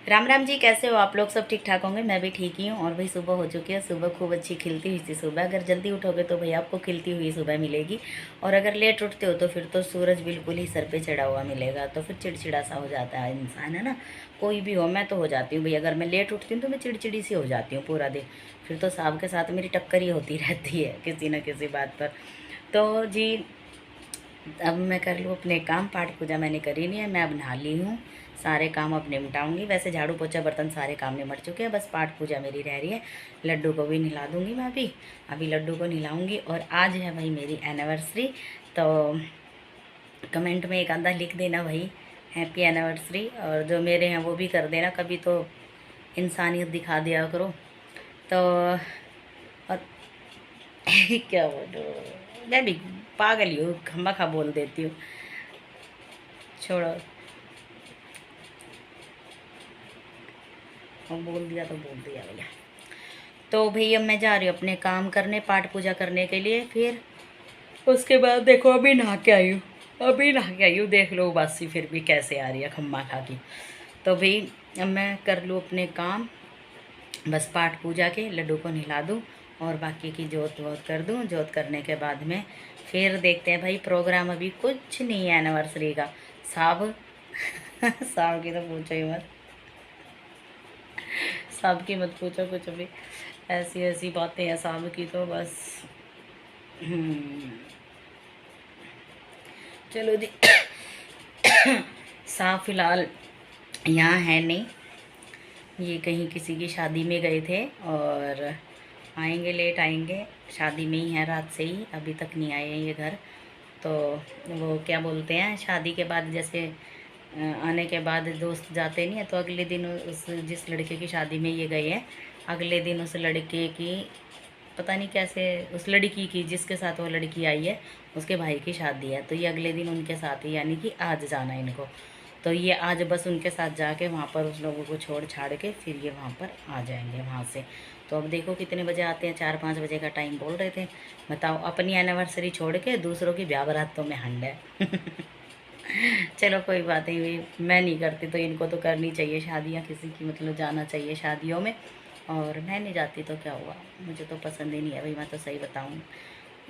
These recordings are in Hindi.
राम राम जी, कैसे हो आप लोग? सब ठीक ठाक होंगे। मैं भी ठीक ही हूँ। और भाई सुबह हो चुकी है। सुबह खूब अच्छी खिलती हुई सी सुबह। अगर जल्दी उठोगे तो भाई आपको खिलती हुई सुबह मिलेगी, और अगर लेट उठते हो तो फिर तो सूरज बिल्कुल ही सर पे चढ़ा हुआ मिलेगा। तो फिर चिड़चिड़ा सा हो जाता है इंसान, है ना। कोई भी हो, मैं तो हो जाती हूँ भाई। अगर मैं लेट उठती हूँ तो मैं चिड़चिड़ी सी हो जाती हूँ पूरा दिन। फिर तो साहब के साथ मेरी टक्कर ही होती रहती है किसी न किसी बात पर। तो जी, अब मैं कर लूँ अपने काम। पाठ पूजा मैंने करी नहीं है, मैं अब नहा ली हूँ। सारे काम अब निपटाऊंगी। वैसे झाड़ू पोछा बर्तन सारे काम निपट चुके हैं, बस पाठ पूजा मेरी रह रही है। लड्डू को भी नहला दूंगी मैं अभी। अभी लड्डू को नहलाऊंगी। और आज है भाई मेरी एनिवर्सरी। तो कमेंट में एक आधा लिख देना भाई, हैप्पी एनिवर्सरी। और जो मेरे हैं वो भी कर देना, कभी तो इंसानियत दिखा दिया करो। तो और क्या बोलो, मैं भी पागल ही हूँ, खम्मा खा बोल देती हूँ। छोड़ो, और बोल दिया तो बोल दिया भैया। तो भैया मैं जा रही हूँ अपने काम करने, पाठ पूजा करने के लिए। फिर उसके बाद देखो, अभी नहा के आई हूँ। अभी नहा के आई हूँ, देख लो बासी फिर भी कैसे आ रही है खम्मा खा की। तो भाई अब मैं कर लूँ अपने काम, बस पाठ पूजा के लड्डू को नहला दूँ और बाकी की जोत वोत कर दूँ। जोत करने के बाद में फिर देखते हैं भाई। प्रोग्राम अभी कुछ नहीं है एनिवर्सरी का। साहब साहब की तो पूछो ही मत। साहब की मत पूछो कुछ भी। ऐसी ऐसी बातें हैं साहब की तो बस। हम्म, चलो जी। साहब फिलहाल यहाँ है नहीं, ये कहीं किसी की शादी में गए थे और आएंगे, लेट आएंगे। शादी में ही है, रात से ही अभी तक नहीं आए हैं ये घर। तो वो क्या बोलते हैं, शादी के बाद जैसे आने के बाद दोस्त जाते नहीं है, तो अगले दिन उस जिस लड़के की शादी में ये गए हैं, अगले दिन उस लड़के की, पता नहीं कैसे, उस लड़की की जिसके साथ वो लड़की आई है उसके भाई की शादी है। तो ये अगले दिन उनके साथ ही, यानी कि आज जाना है इनको। तो ये आज बस उनके साथ जाके वहाँ पर उस लोगों को छोड़ छाड़ के फिर ये वहाँ पर आ जाएंगे वहाँ से। तो अब देखो कितने बजे आते हैं, 4-5 बजे का टाइम बोल रहे थे। बताओ, अपनी एनिवर्सरी छोड़ के दूसरों की ब्याह बारातों में हंड है। चलो कोई बात नहीं भाई, मैं नहीं करती तो इनको तो करनी चाहिए शादियाँ किसी की, मतलब जाना चाहिए शादियों में। और मैं नहीं जाती तो क्या हुआ, मुझे तो पसंद ही नहीं है भाई। मैं तो सही बताऊँ,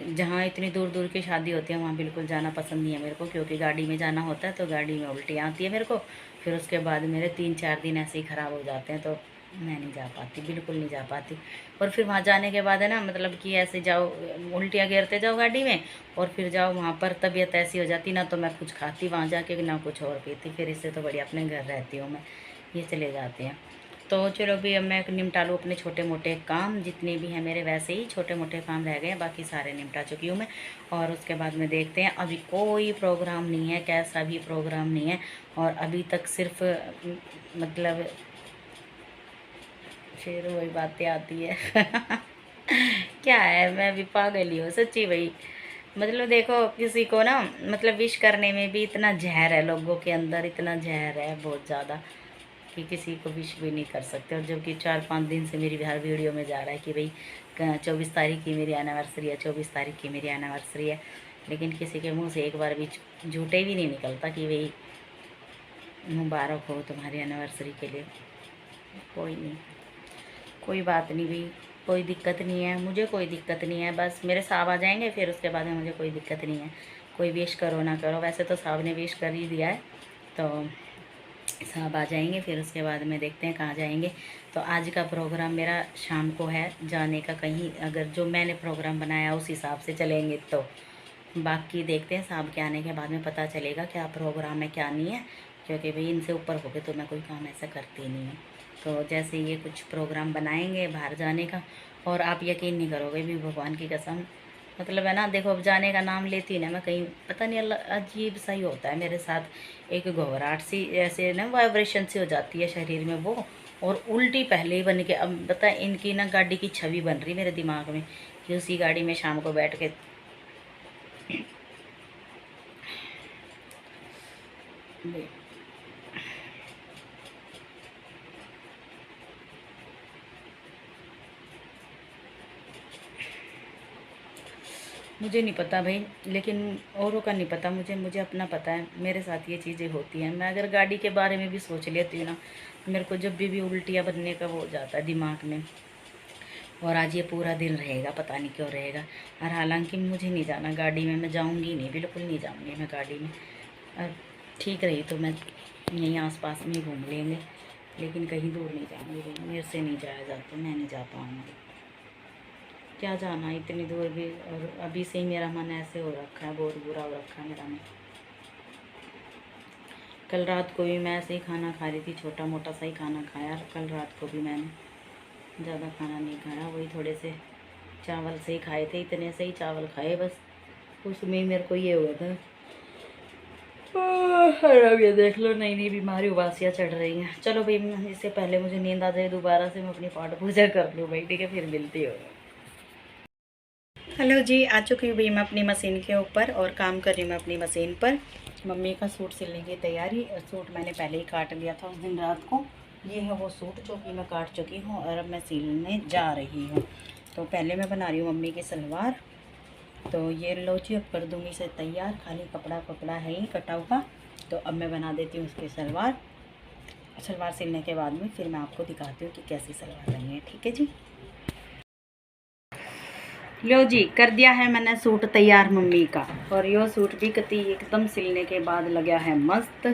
जहाँ इतनी दूर दूर की शादी होती है वहाँ बिल्कुल जाना पसंद नहीं है मेरे को, क्योंकि गाड़ी में जाना होता है तो गाड़ी में उल्टियाँ आती है मेरे को। फिर उसके बाद मेरे 3-4 दिन ऐसे ही ख़राब हो जाते हैं। तो मैं नहीं जा पाती, बिल्कुल नहीं जा पाती। और फिर वहाँ जाने के बाद है ना, मतलब कि ऐसे जाओ, उल्टियाँ गिरते जाओ गाड़ी में, और फिर जाओ वहाँ पर तबीयत ऐसी हो जाती ना, तो मैं कुछ खाती वहाँ जाके ना कुछ और पीती। फिर इससे तो बढ़िया अपने घर रहती हूँ मैं। ये चले जाते हैं। तो चलो भी अब मैं निपटा लूँ अपने छोटे मोटे काम, जितने भी हैं मेरे। वैसे ही छोटे मोटे काम रह गए हैं, बाकी सारे निपटा चुकी हूँ मैं। और उसके बाद में देखते हैं। अभी कोई प्रोग्राम नहीं है, कैसा भी प्रोग्राम नहीं है। और अभी तक सिर्फ मतलब फिर वही बातें आती है। क्या है, मैं भी पागल ही हूँ सच्ची भाई। मतलब देखो, किसी को ना, मतलब विश करने में भी इतना जहर है लोगों के अंदर, इतना जहर है बहुत ज़्यादा, कि किसी को विश भी नहीं कर सकते। और जबकि 4-5 दिन से मेरी हर वीडियो में जा रहा है कि भाई 24 तारीख की मेरी एनिवर्सरी है, 24 तारीख की मेरी एनिवर्सरी है। लेकिन किसी के मुंह से एक बार भी झूठे भी नहीं निकलता कि भाई मुबारक हो तुम्हारी एनिवर्सरी के लिए। कोई नहीं, कोई बात नहीं भाई, कोई दिक्कत नहीं है मुझे, कोई दिक्कत नहीं है। बस मेरे साहब आ जाएंगे फिर उसके बाद में मुझे कोई दिक्कत नहीं है। कोई विश करो ना करो, वैसे तो साहब ने विश कर ही दिया है। तो साहब आ जाएंगे फिर उसके बाद में देखते हैं कहाँ जाएंगे। तो आज का प्रोग्राम मेरा शाम को है जाने का कहीं, अगर जो मैंने प्रोग्राम बनाया उस हिसाब से चलेंगे तो। बाकी देखते हैं, साहब के आने के बाद में पता चलेगा क्या प्रोग्राम है क्या नहीं है। क्योंकि भाई इनसे ऊपर होके तो मैं कोई काम ऐसा करती नहीं हूँ। तो जैसे ये कुछ प्रोग्राम बनाएंगे बाहर जाने का, और आप यकीन नहीं करोगे भी, भगवान की कसम, मतलब है ना, देखो अब जाने का नाम लेती हूँ ना मैं कहीं, पता नहीं अजीब सा ही होता है मेरे साथ। एक घबराहट सी ऐसे ना, वाइब्रेशन सी हो जाती है शरीर में वो। और उल्टी पहले ही बन के, अब पता है इनकी ना गाड़ी की छवि बन रही मेरे दिमाग में, कि उसी गाड़ी में शाम को बैठ के मुझे नहीं पता भाई, लेकिन औरों का नहीं पता, मुझे अपना पता है। मेरे साथ ये चीज़ें होती हैं। मैं अगर गाड़ी के बारे में भी सोच लेती हूँ ना, मेरे को जब भी उल्टियाँ बनने का वो हो जाता है दिमाग में। और आज ये पूरा दिन रहेगा, पता नहीं क्यों रहेगा। और हालांकि मुझे नहीं जाना गाड़ी में, मैं जाऊँगी नहीं, बिल्कुल नहीं जाऊँगी मैं गाड़ी में। और ठीक रही तो मैं यहीं आसपास में ही घूम लेंगे, लेकिन कहीं दूर नहीं जाऊँगी। मेरे से नहीं जाया जाता, मैं नहीं जा पाऊँगी। क्या जाना इतनी दूर भी। और अभी से ही मेरा मन ऐसे हो रखा है, बहुत बुरा हो रखा है मेरा मन। कल रात को भी मैं ऐसे ही खाना खा रही थी, छोटा मोटा सा ही खाना खाया। कल रात को भी मैंने ज़्यादा खाना नहीं खाया, वही थोड़े से चावल से ही खाए थे, इतने से ही चावल खाए बस। उसमें ही मेरे को ये हुआ था। अब ये देख लो, नई नई बीमारी उबासियाँ चढ़ रही हैं। चलो भाई, इससे पहले मुझे नींद आ जाए दोबारा से, मैं अपनी पाठ पूजा कर लूँ भाई, ठीक है, फिर मिलती हो। हेलो जी, आ चुकी हूँ भाई मैं अपनी मशीन के ऊपर और काम कर रही हूँ मैं अपनी मशीन पर। मम्मी का सूट सिलने की तैयारी। सूट मैंने पहले ही काट लिया था उस दिन रात को। ये है वो सूट जो कि मैं काट चुकी हूँ और अब मैं सिलने जा रही हूँ। तो पहले मैं बना रही हूँ मम्मी की सलवार। तो ये लो जी, अब कर दूँगी इसे तैयार। खाली कपड़ा कपड़ा है ही कटा हुआ। तो अब मैं बना देती हूँ उसकी सलवार। सलवार सिलने के बाद में फिर मैं आपको दिखाती हूँ कि कैसी सलवार बनी है, ठीक है जी। लो जी, कर दिया है मैंने सूट तैयार मम्मी का। और यो सूट भी कति एकदम सिलने के बाद लगा है मस्त।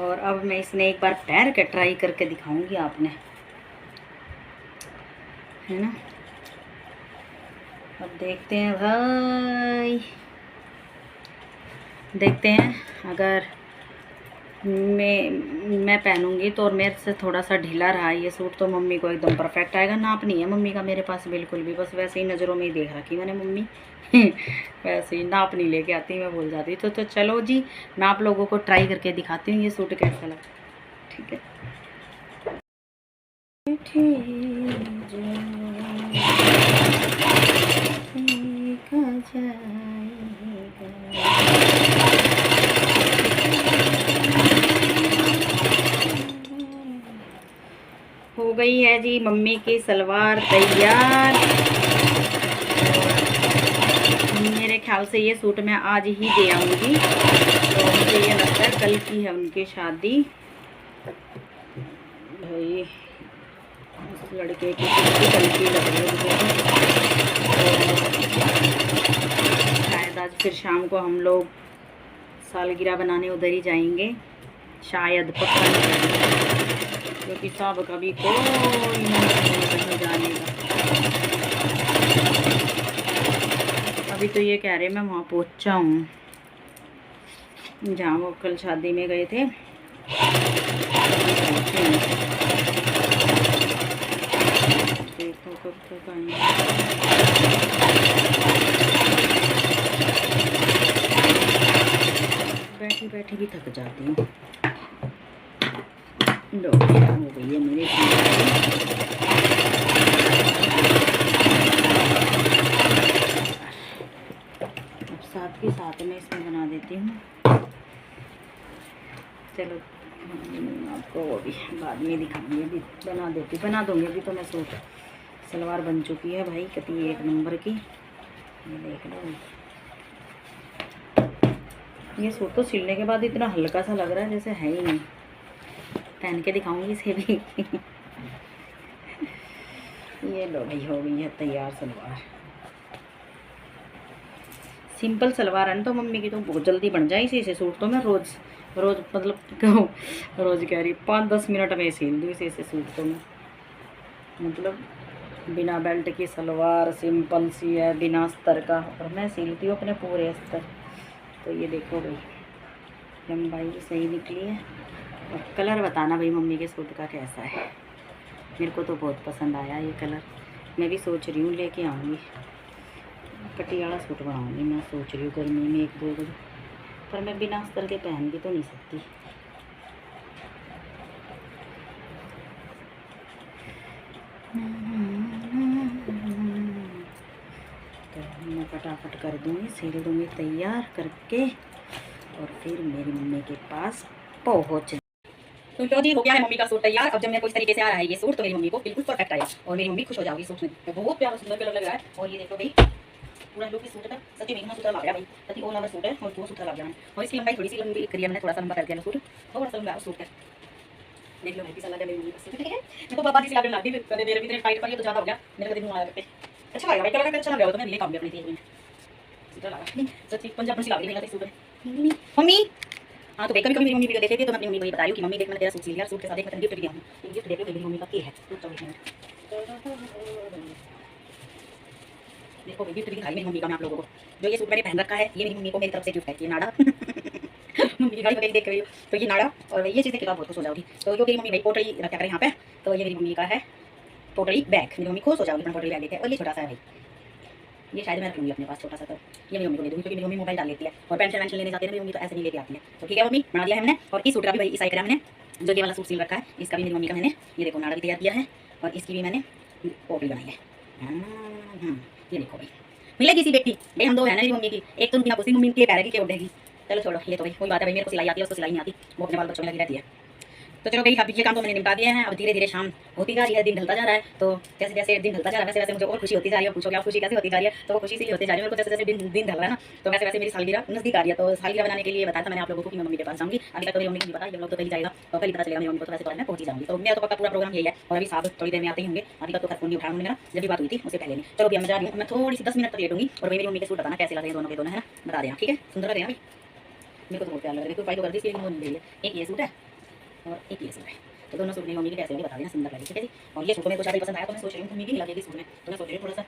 और अब मैं इसने एक बार पैर के ट्राई करके दिखाऊंगी आपने, है ना। अब देखते हैं भाई, देखते हैं। अगर मैं पहनूंगी तो, और मेरे से थोड़ा सा ढीला रहा ये सूट, तो मम्मी को एकदम परफेक्ट आएगा। नाप नहीं है मम्मी का मेरे पास बिल्कुल भी, बस वैसे ही नज़रों में ही देख रखी मैंने मम्मी। वैसे ही नाप नहीं लेके आती, मैं भूल जाती। तो चलो जी, मैं आप लोगों को ट्राई करके दिखाती हूँ ये सूट कैसा लगता है, ठीक है। हो गई है जी मम्मी की सलवार तैयार। मेरे ख्याल से ये सूट मैं आज ही दे आऊँगी। तो मुझे ये लगता है कल की है उनकी शादी। भाई उस लड़के की कल की लग रही है तो शायद आज फिर शाम को हम लोग सालगिरह बनाने उधर ही जाएंगे, शायद, पक्का नहीं, क्योंकि सब कभी कोई नहीं जाने का। अभी तो ये कह रहे मैं वहाँ पहुँचा हूँ जहाँ वो कल शादी में गए थे। देखो कब तक आएंगे। बैठी बैठी भी थक जाती हूँ। लो हो गई है मेरे साथ के साथ में इसमें बना देती हूँ। चलो आपको वो भी बाद में दिखाऊंगी, अभी बना दूँगी। अभी तो मैं सूट सलवार बन चुकी है भाई, कितनी एक नंबर की। ये देख लो, ये सूट तो सिलने के बाद इतना हल्का सा लग रहा है जैसे है ही नहीं। पहन के दिखाऊंगी इसे भी। ये लो भाई, हो गई है तैयार सलवार। सिंपल सलवार है ना तो मम्मी की, तो बहुत जल्दी बन जाए इसी से सूट। तो मैं रोज़ मतलब रोज़ कह रही 5-10 मिनट में सिल दूँ इसी से सूट। तो मैं मतलब बिना बेल्ट की सलवार सिंपल सी है, बिना अस्तर का, और मैं सिलती हूँ अपने पूरे अस्तर। तो ये देखो भाई, लंबाई भी सही निकली है। और कलर बताना भाई मम्मी के सूट का कैसा है। मेरे को तो बहुत पसंद आया ये कलर। मैं भी सोच रही हूँ लेके आऊँगी, पटियाला सूट बनाऊँगी मैं सोच रही हूँ गर्मी में 1-2 दिन। पर मैं बिना अस्तर के पहन भी तो नहीं सकती। तो मैं फटाफट कर दूँगी, सिल दूँगी तैयार करके, और फिर मेरी मम्मी के पास पहुँच। तो लो जी, हो गया है मम्मी का सूट तैयार। अब जब मेरे को इस तरीके से आ रहा है ये सूट, तो मेरी मम्मी को बिल्कुल परफेक्ट आया और मेरी मम्मी खुश हो जाएगी। सूट में तो बहुत प्यारा सुंदर कलर लग रहा है। और ये देखो भाई, पूरा लोग सूट का सच्ची में सूत्र लग गया भाई, सच्ची ओल नंबर सूट है और वो सूत्र लग गया। और इसकी लंबाई थोड़ी सी लंबी करी है मैंने, थोड़ा सा लंबा कर दिया सूट, थोड़ा सा लंबा सूट है। देख लो भाई कैसा लगा मेरी मम्मी का सूट, ठीक है। मैं तो बाबा जी से लाके लाती कभी मेरे भी टाइट पड़ी तो ज़्यादा हो गया, मेरे को दिन आया पे अच्छा लगा भाई, कलर अच्छा लग रहा हो तो मैं ले पाऊंगी अपनी थी सूट लगा सच्ची पंजाब में सिला दी मेरा सूट है मम्मी। हाँ तो कभी कभी मेरी मम्मी वीडियो देख लेती है तो मैं अपनी मम्मी को ये बता रही हूँ कि मम्मी देख मैंने तेरा सूट सिल लिया, सूट के साथ एक मैंने गिफ्ट दिया हूँ, गिफ्ट देख लो मेरी मम्मी का क्या है। देखो गिफ्ट दिखाई मेरी मम्मी का मैं आप लोगों को, जो ये सूट मैंने पहन रखा है ये मेरी मम्मी को मेरी तरफ से गिफ्ट है, ये नाड़ा मम्मी की गाड़ी वगैरह देख रही हो तो ये नाड़ा और ये चीज़ें किताब बहुत खुश हो जाओगी। तो जो मेरी मम्मी भाई पोटली रखा करें यहाँ पे, तो ये मेरी मम्मी का है पोटली बैग, मेरी मम्मी खुश हो जाओगी अपना पोटली बैग देखे। और ये छोटा सा है भाई, ये शायद मैं रखूँगी अपने पास छोटा सा, तो ये मेरी मम्मी को दे दूँगी क्योंकि मेरी मम्मी मोबाइल डाल लेती है और पेंशन वेंशन लेने जाते हैं मेरी मम्मी तो ऐसे नहीं लेके आती है। तो ठीक है मम्मी बना दिया है मैंने। और इस सूट का भी भाई इस साइड मैंने जो ये वाला सूट सिल रखा है इसका भी मेरी मम्मी का मैंने ये देखो नाड़ा भी तैयार किया है और इसकी भी मैंने पोटली बनाई है। ये देखो भाई मिलेगी सी बेटी भाई, हम दो है ना मेरी मम्मी की, एक तो बिना पूछी मम्मी के पैर की क्या उठेगी। चलो छोड़ो ये तो भाई कोई बात है भाई, मेरे को सिलाई आती है उसको सिलाई नहीं आती, वो अपने बाल बच्चों में लगी रहती है। तो चलो भाई अब ये काम तो मैंने निपटा दिया है, अब धीरे धीरे शाम होती जा रही है, दिन ढलता जा रहा है। तो जैसे जैसे दिन ढलता जा रहा है वैसे वैसे मुझे और खुशी होती जा रही है। पूछोगे आप खुशी कैसे होती जा रही है, तो वो खुशी से होती जा रही है मेरे को, जैसे जैसे दिन ढल रहा है ना तो वैसे वैसे मेरी सालगिरह नजदीक आ रही है। तो सालगिरह बनाने के लिए बताया था मैंने आप लोगों को कि मैं मम्मी के पास जाऊँगी, अभी तक तो मेरी मम्मी को नहीं पता, ये लोग तो कल जाएगा तो कल पता चलेगा मेरी मम्मी को, तो वैसे तो मैं पहुंच ही जाऊँगी। तो मेरा तो पक्का पूरा प्रोग्राम यही है। और अभी साहब थोड़ी देर में आते ही होंगे, अभी तक तो फोन नहीं उठाया उन्होंने मेरा, जब भी बात हुई थी उससे पहले नहीं। चलो अभी मैं जा रही हूँ, मैं थोड़ी सी 10 मिनट तक लेट होंगी और वही मेरी मम्मी के सूट बताना कैसे लगे दोनों के दोनों है ना, बता देना ठीक है। सुंदर लग रहे हैं अभी, मेरे को तो बहुत प्यार लग रहा है, तो फाइल कर दी इसलिए नहीं है, एक ये सूट है और एक ये सूट है, तो दोनों सूट मेरी मम्मी की कैसे होंगे बता देना, सुंदर लगे ठीक है जी। और ये सूट मेरे को ज़्यादा पसंद आया तो मैं सोच रही हूँ मम्मी की नहीं लगेगी सूट में, तो मैं सोच रही हूँ थोड़ा सा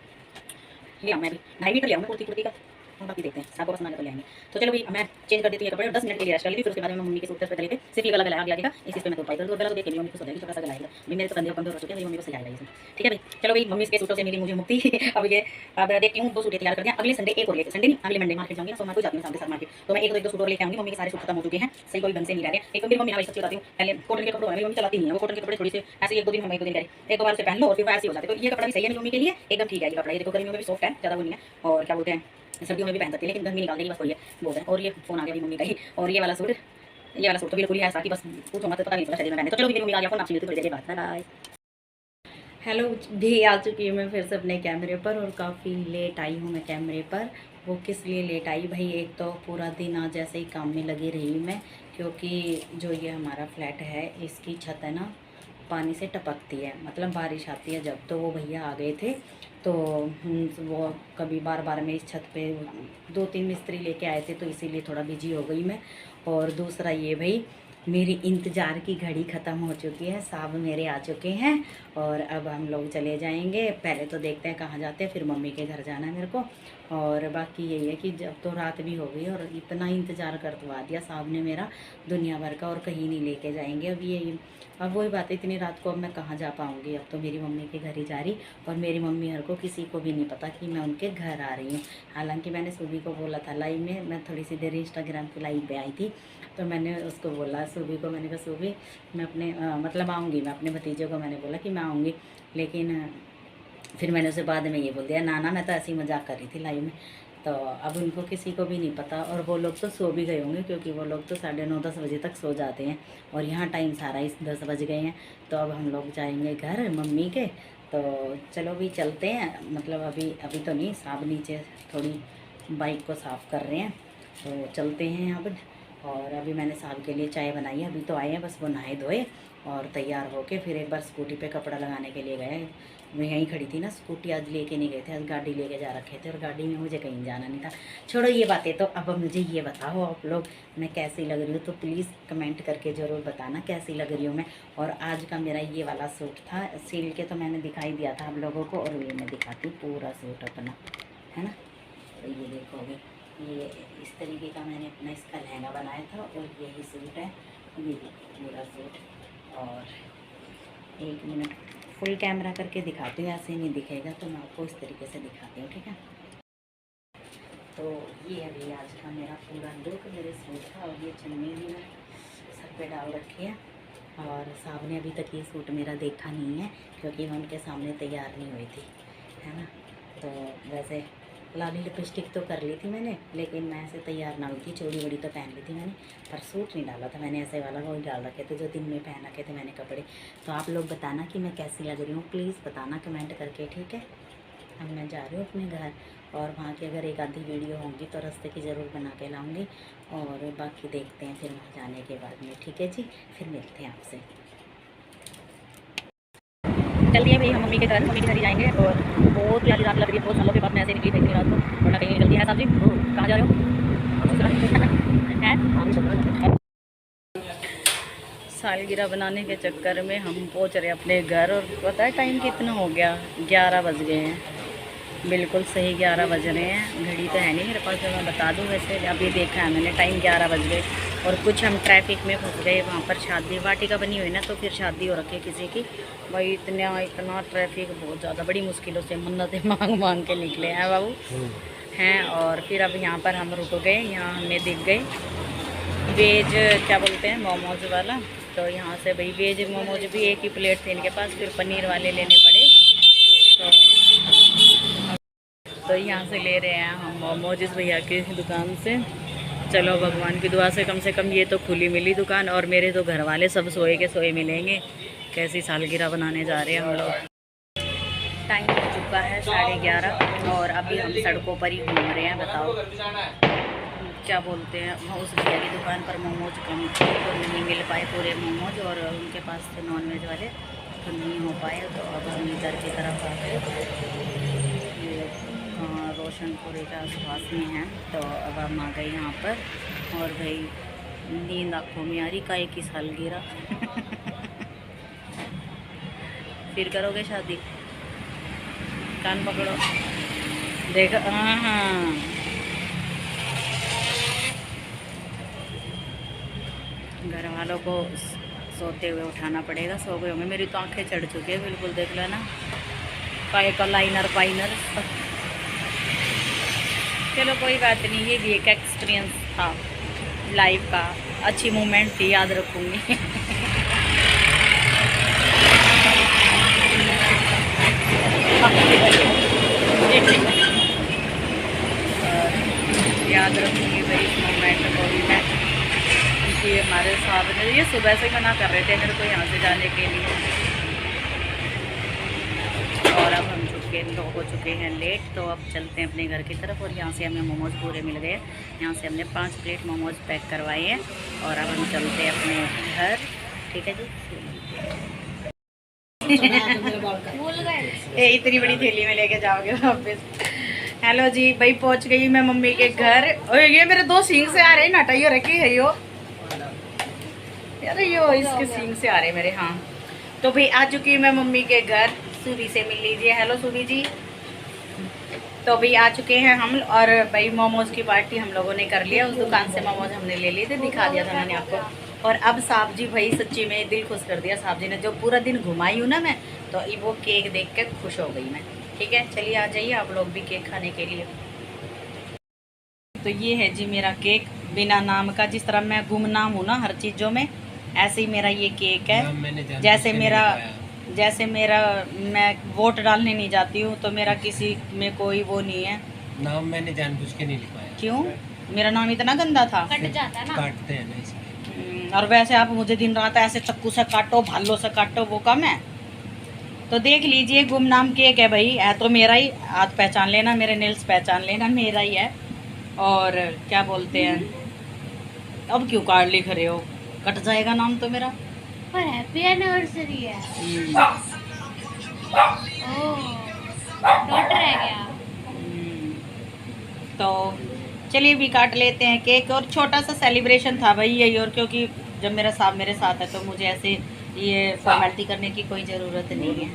ले आऊँ मैं भी 2.5 मीटर ले आऊँ कुर्ती का, और बाकी देखते हैं सबको पसंद आने तो ले आएंगे। तो चलो भाई मैं चेंज कर देती हूँ कपड़े और 10 मिनट के लिए रेस्ट कर ली, फिर उसके बाद मैं मम्मी के सूट पे चले थे सिर्फ ये गला गलाया आगे का इस पे मैं तो पाई कर दूँ पहले तो देख मेरी मम्मी को हो जाएगी, छोटा सा गलाएगा भाई, मेरे तो कंधे कमजोर हो चुके हैं, मेरी मम्मी को सही आएगा इसमें ठीक है भाई। चलो भाई मम्मी के सूटों से मिली मुझे मुक्ति अब ये अब देखती हूँ 2 सूट तैयार कर दिया, अगले संडे एक और लेके, संडे नहीं अगले मंडे मार्केट जाऊँगी, सोमवार को जाती हूँ साथ मार्केट, तो मैं एक दो सूट और लेके आऊँगी। मम्मी के सारे सूट खत्म हो चुके हैं, सही कोई ढंग से नहीं रह रहे। एक तो मेरी मम्मी हमें सच्ची बताती हूँ पहले कॉटन के कपड़े मेरी मम्मी चलाती नहीं है, वो कॉटन के कपड़े थोड़ी से ऐसे एक दो दिन हम एक दो दिन करें एक दो बार से पहन लो और फिर ऐसे हो जाते, तो ये कपड़ा भी सही है मेरी मम्मी के लिए एकदम ठीक है। ये कपड़ा ये देखो गर्मियों में भी सॉफ्ट है, ज़्यादा वो नहीं है, और क्या बोलते हैं सर्दियों में भी पहन सकती है लेकिन गर्मी निकाल देगी बस, वही है बहुत है। और ये फोन आ गया मम्मी का ही, और ये वाला सूट तो बिल्कुल ही ऐसा कि बस पूछो मत पता नहीं चला शरीर में पहने। तो चलो मेरी मम्मी आ गया फोन, आपसे थोड़ी देर बाद बाय बाय। हेलो भी आ चुकी हूँ मैं फिर से अपने कैमरे पर, और काफ़ी लेट आई हूँ मैं कैमरे पर। वो किस लिए लेट आई भाई, एक तो पूरा दिन आज ऐसे ही काम में लगी रही मैं, क्योंकि जो ये हमारा फ्लैट है इसकी छत है ना पानी से टपकती है, मतलब बारिश आती है जब, तो वो भैया आ गए थे तो वो कभी बार बार में इस छत पे 2-3 मिस्त्री लेके आए थे, तो इसीलिए थोड़ा बिजी हो गई मैं। और दूसरा ये भाई मेरी इंतज़ार की घड़ी ख़त्म हो चुकी है, साहब मेरे आ चुके हैं और अब हम लोग चले जाएंगे। पहले तो देखते हैं कहाँ जाते हैं, फिर मम्मी के घर जाना है मेरे को। और बाकी यही है कि जब तो रात भी हो गई और इतना इंतज़ार करवा दिया साहब ने मेरा दुनिया भर का, और कहीं नहीं लेके जाएंगे। अब वही बात है, इतनी रात को अब मैं कहाँ जा पाऊँगी, अब तो मेरी मम्मी के घर ही जा रही। और मेरी मम्मी हर को किसी को भी नहीं पता कि मैं उनके घर आ रही हूँ। हालांकि मैंने सुबह को बोला था लाइव में, मैं थोड़ी सी देर इंस्टाग्राम पे लाइव पे आई थी, तो मैंने उसको बोला सुबह को, मैंने कहा सुबह मैं अपने मतलब आऊँगी, मैं अपने भतीजे को मैंने बोला कि मैं आऊँगी, लेकिन फिर मैंने उसे बाद में ये बोल दिया ना मैं तो ऐसे ही मजाक कर रही थी लाइव में। तो अब उनको किसी को भी नहीं पता, और वो लोग तो सो भी गए होंगे क्योंकि वो लोग तो 9:30-10 बजे तक सो जाते हैं, और यहाँ टाइम सारा इस 10 बज गए हैं। तो अब हम लोग जाएंगे घर मम्मी के, तो चलो भी चलते हैं, मतलब अभी तो नहीं, साहब नीचे थोड़ी बाइक को साफ़ कर रहे हैं, तो चलते हैं अब। और अभी मैंने साहब के लिए चाय बनाई है, अभी तो आए हैं बस, वो नहाए धोए और तैयार होके फिर एक बार स्कूटी पे कपड़ा लगाने के लिए गए। मैं यहीं खड़ी थी ना, स्कूटी आज लेके नहीं गए थे, आज गाड़ी लेके जा रखे थे, और गाड़ी में मुझे कहीं जाना नहीं था। छोड़ो ये बातें, तो अब मुझे ये बताओ आप लोग मैं कैसी लग रही हूँ, तो प्लीज़ कमेंट करके ज़रूर बताना कैसी लग रही हूँ मैं। और आज का मेरा ये वाला सूट था सिल के, तो मैंने दिखाई दिया था आप लोगों को, और ये मैं दिखाती हूँ पूरा सूट अपना, है ना। तो ये देखोगे ये इस तरीके का मैंने अपना इसका लहंगा बनाया था, और यही सूट है, ये पूरा सूट। और 1 मिनट फुल कैमरा करके दिखाती हूँ, ऐसे नहीं दिखेगा तो मैं आपको इस तरीके से दिखाती हूँ, ठीक है। तो ये अभी आज का मेरा पूरा लुक मेरे सूट का, और ये चुन्नी भी मैं सर पे डाल रखी है। और साहब ने अभी तक ये सूट मेरा देखा नहीं है क्योंकि मैं उनके सामने तैयार नहीं हुई थी, है ना। तो वैसे लाली लिपस्टिक तो कर ली थी मैंने, लेकिन मैं ऐसे तैयार ना हुई थी, चोड़ी वड़ी तो पहन ली थी मैंने, पर सूट नहीं डाला था मैंने, ऐसे वाला वही डाल रखे थे जो दिन में पहन रखे थे मैंने कपड़े। तो आप लोग बताना कि मैं कैसी लग रही हूँ, प्लीज़ बताना कमेंट करके, ठीक है। अब मैं जा रही हूँ अपने घर, और वहाँ की अगर एक आधी वीडियो होंगी तो रास्ते की ज़रूर बना के लाऊंगी, और बाकी देखते हैं फिर वहाँ जाने के बाद में। ठीक है जी, फिर मिलते हैं आपसे। चल दिए भाई, हम मम्मी के घर ही जाएंगे, और बहुत प्यारी रात लग रही है, बहुत सालों के बाद मैं ऐसे निकली थी रात को, वरना कहीं निकलती है। साहब जी कहाँ जा रहे हो? सालगिरह बनाने के चक्कर में हम पहुंच रहे अपने घर, और पता है टाइम कितना हो गया, 11 बज गए हैं, बिल्कुल सही 11 बज रहे हैं। घड़ी तो है नहीं मेरे पास जो मैं बता दूं, वैसे अभी देखा है मैंने टाइम 11 बज गए। और कुछ हम ट्रैफिक में फंस गए, वहाँ पर शादी वाटिका बनी हुई ना, तो फिर शादी हो रखी है किसी की भाई, इतना ट्रैफिक, बहुत ज़्यादा, बड़ी मुश्किलों से मन्नतें मांग मांग के निकले हैं बाबू हैं। और फिर अब यहाँ पर हम रुक गए, यहाँ हमें दिख गए वेज क्या बोलते हैं मोमोज वाला, तो यहाँ से भाई वेज मोमोज भी एक ही प्लेट थे इनके पास, फिर पनीर वाले लेने पड़े, तो यहाँ से ले रहे हैं हम मोमोज इस भैया की दुकान से। चलो भगवान की दुआ से कम ये तो खुली मिली दुकान, और मेरे तो घर वाले सब सोए के सोए मिलेंगे। कैसी सालगिरह बनाने जा रहे हैं हम लोग। टाइम हो चुका है 11:30, और अभी हम सड़कों पर ही घूम रहे हैं। बताओ क्या बोलते हैं, उस भैया की दुकान पर मोमोज कम थे तो नहीं मिल पाए पूरे मोमोज, और उनके पास थे नॉनवेज वाले तो नहीं हो पाए, तो अब हम इधर की तरफ आ गए, रोशनपुरी के आसपास में हैं, तो अब हम आ गए यहाँ पर। और भाई नींद आँखों में आ रही, काहे की सालगिरह फिर करोगे शादी? कान पकड़ो, देखो। हाँ घर वालों को सोते हुए उठाना पड़ेगा, सो गए होंगे। मेरी तो आंखें चढ़ चुकी है बिल्कुल, देख लेना, काय का लाइनर पाइनर। चलो कोई बात नहीं, ये भी एक एक्सपीरियंस था लाइफ का, अच्छी मोमेंट थी, याद रखूँगी याद रखूँगी भाई इस मोमेंट को भी मैं, क्योंकि हमारे साहब ने ये सुबह से मना कर रहे थे मेरे को यहाँ से जाने के लिए। और अब हम हो चुके हैं लेट, तो अब चलते हैं अपने घर की तरफ। और यहाँ से हमें मोमोज पूरे मिल गए, यहाँ से हमने 5 प्लेट मोमोज पैक करवाए हैं, और अब हम चलते हैं अपने घर। ठीक है जी इतनी बड़ी थैली में लेके जाओगे वापस। हेलो जी भाई, पहुँच गई मैं मम्मी के घर। और ये मेरे 2 सींग से आ रहे हैं, नाटाइयो रखी है यो यार, यो इसके सींग से आ रहे मेरे। हाँ तो भाई आ चुकी मैं मम्मी के घर, सूबी से मिल लीजिए। हेलो सूबी जी। तो भाई आ चुके हैं हम, और भाई मोमोज की पार्टी हम लोगों ने कर लिया, उस दुकान से मोमोज हमने ले लिए थे, दिखा दिया था मैंने आपको। और अब साहब जी भाई सच्ची में दिल खुश कर दिया साहब जी ने, जो पूरा दिन घुमाई हूँ ना मैं, तो वो केक देख के खुश हो गई मैं। ठीक है चलिए आ जाइए आप लोग भी केक खाने के लिए। तो ये है जी मेरा केक, बिना नाम का, जिस तरह मैं गुमनाम हूँ ना हर चीज़ों में, ऐसे ही मेरा ये केक है। जैसे मेरा मैं वोट डालने नहीं जाती हूँ, तो मेरा किसी में कोई वो नहीं है। नाम मैंने जानबूझ के नहीं लिखवाया। क्यों? मेरा नाम इतना गंदा था? कट जाता है ना, काटते हैं ना इसलिए। और वैसे आप मुझे दिन रात ऐसे चाकू से काटो, भालों से काटो, वो कम है? तो देख लीजिए गुमनाम केक है भाई, है तो मेरा ही, हाथ पहचान लेना, मेरे नेल्स पहचान लेना, मेरा ही है। और क्या बोलते हैं, अब क्यों कार्ड लिख रहे हो, कट जाएगा नाम तो मेरा। पर हैप्पी एनिवर्सरी है। ओह डॉट रह गया। तो चलिए भी काट लेते हैं केक, और छोटा सा सेलिब्रेशन था भाई यही। और क्योंकि जब मेरा साहब मेरे साथ है, तो मुझे ऐसे ये फॉर्मेलिटी करने की कोई ज़रूरत नहीं है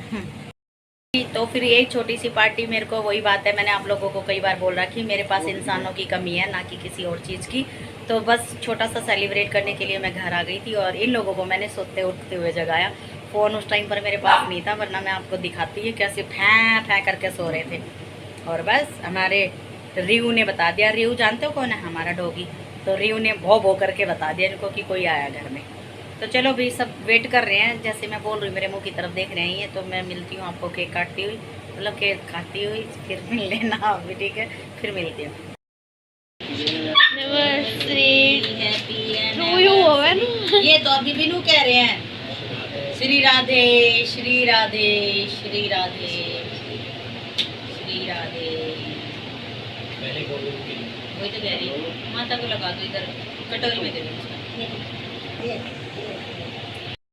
तो फिर एक छोटी सी पार्टी, मेरे को वही बात है, मैंने आप लोगों को कई बार बोल रहा कि मेरे पास इंसानों की कमी है, ना कि किसी और चीज़ की। तो बस छोटा सा सेलिब्रेट करने के लिए मैं घर आ गई थी, और इन लोगों को मैंने सोते उठते हुए जगाया। फ़ोन उस टाइम पर मेरे पास नहीं था, वरना मैं आपको दिखाती है कैसे फैं फैं करके सो रहे थे। और बस हमारे रियू ने बता दिया, रियू जानते हो कौन है? हमारा डॉगी। तो रियू ने भो करके बता दिया इनको कि कोई आया घर में। तो चलो भी सब वेट कर रहे हैं, जैसे मैं बोल रही हूँ मेरे मुंह की तरफ देख रहे हैं ये, तो मैं मिलती हूँ आपको केक काटती हुई, मतलब केक खाती हुई, फिर मिल लेना आप भी। ठीक है फिर मिलती हूँ। ये तो अभी बिनू कह रहे हैं, श्री राधे श्री राधे श्री राधे श्री वही तो कह रही हूँ, माता को लगा दो इधर कटोरी में दे दो उसका।